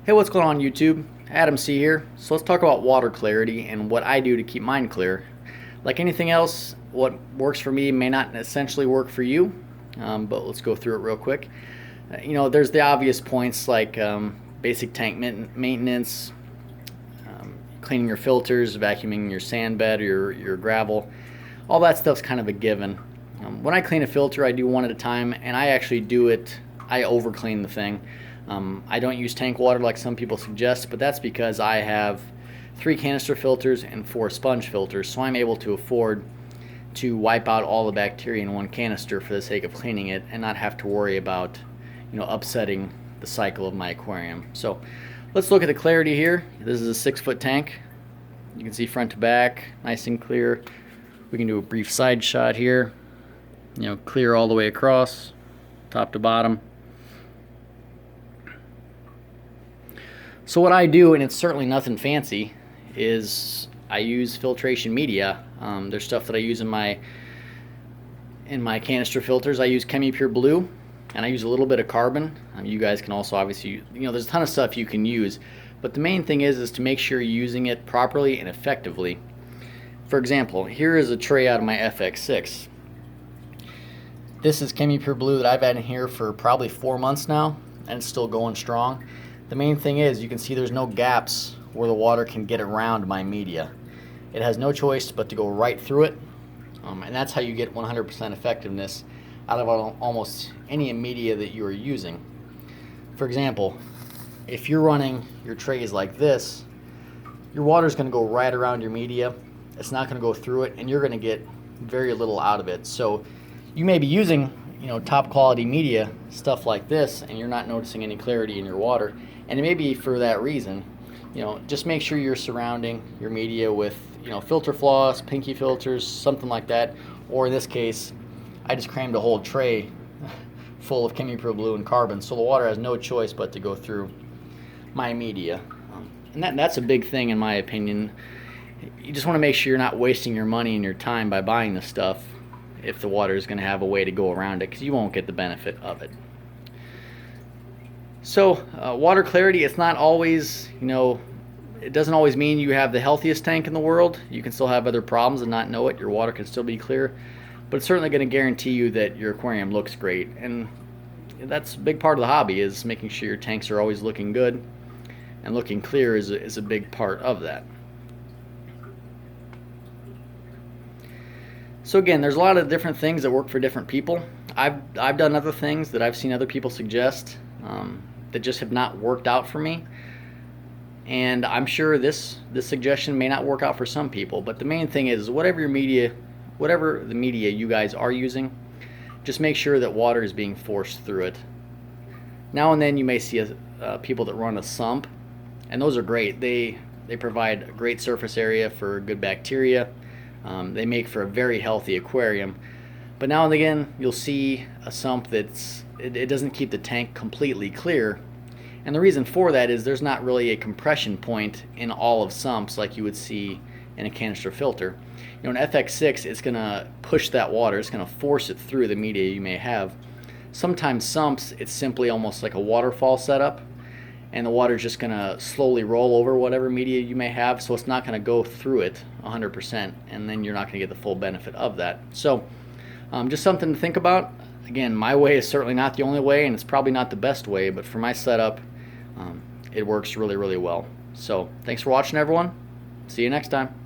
Hey, what's going on YouTube? Adam C here. So let's talk about water clarity and what I do to keep mine clear. Like anything else, what works for me may not essentially work for you, but let's go through it real quick. There's the obvious points like basic tank maintenance, cleaning your filters, vacuuming your sand bed or your gravel. All that stuff's kind of a given. When I clean a filter, I do one at a time, and I actually do it, I over clean the thing. I don't use tank water like some people suggest, but that's because I have 3 canister filters and 4 sponge filters, so I'm able to afford to wipe out all the bacteria in one canister for the sake of cleaning it and not have to worry about upsetting the cycle of my aquarium. So let's look at the clarity here. This is a 6-foot tank. You can see front to back, nice and clear. We can do a brief side shot here. Clear all the way across, top to bottom. So what I do, and it's certainly nothing fancy, is I use filtration media. There's stuff that I use in my canister filters. I use ChemiPure Blue, and I use a little bit of carbon. You guys can also obviously, there's a ton of stuff you can use, but the main thing is to make sure you're using it properly and effectively. For example, here is a tray out of my FX6. This is ChemiPure Blue that I've had in here for probably 4 months now, and it's still going strong. The main thing is you can see there's no gaps where the water can get around my media. It has no choice but to go right through it, and that's how you get 100% effectiveness out of almost any media that you are using. For example, if you're running your trays like this, your water is going to go right around your media. It's not going to go through it, and you're going to get very little out of it. So you may be using top quality media, stuff like this, and you're not noticing any clarity in your water. And it may be for that reason. Just make sure you're surrounding your media with filter floss, pinky filters, something like that. Or in this case, I just crammed a whole tray full of ChemiPure Blue and carbon, so the water has no choice but to go through my media. And that's a big thing in my opinion. You just want to make sure you're not wasting your money and your time by buying this stuff if the water is going to have a way to go around it, because you won't get the benefit of it. So water clarity, it's not always, it doesn't always mean you have the healthiest tank in the world. You can still have other problems and not know it. Your water can still be clear, but it's certainly going to guarantee you that your aquarium looks great. And that's a big part of the hobby, is making sure your tanks are always looking good, and looking clear is a big part of that. So again, there's a lot of different things that work for different people. I've done other things that I've seen other people suggest that just have not worked out for me, and I'm sure this suggestion may not work out for some people. But the main thing is, whatever the media you guys are using, just make sure that water is being forced through it. Now and then you may see people that run a sump, and those are great. They provide a great surface area for good bacteria. They make for a very healthy aquarium. But now and again, you'll see a sump it doesn't keep the tank completely clear. And the reason for that is there's not really a compression point in all of sumps like you would see in a canister filter. An FX6, it's going to push that water. It's going to force it through the media you may have. Sometimes sumps, it's simply almost like a waterfall setup, and the water's just going to slowly roll over whatever media you may have, so it's not going to go through it 100%, and then you're not going to get the full benefit of that. So just something to think about. Again, my way is certainly not the only way, and it's probably not the best way, but for my setup, it works really, really well. So thanks for watching, everyone. See you next time.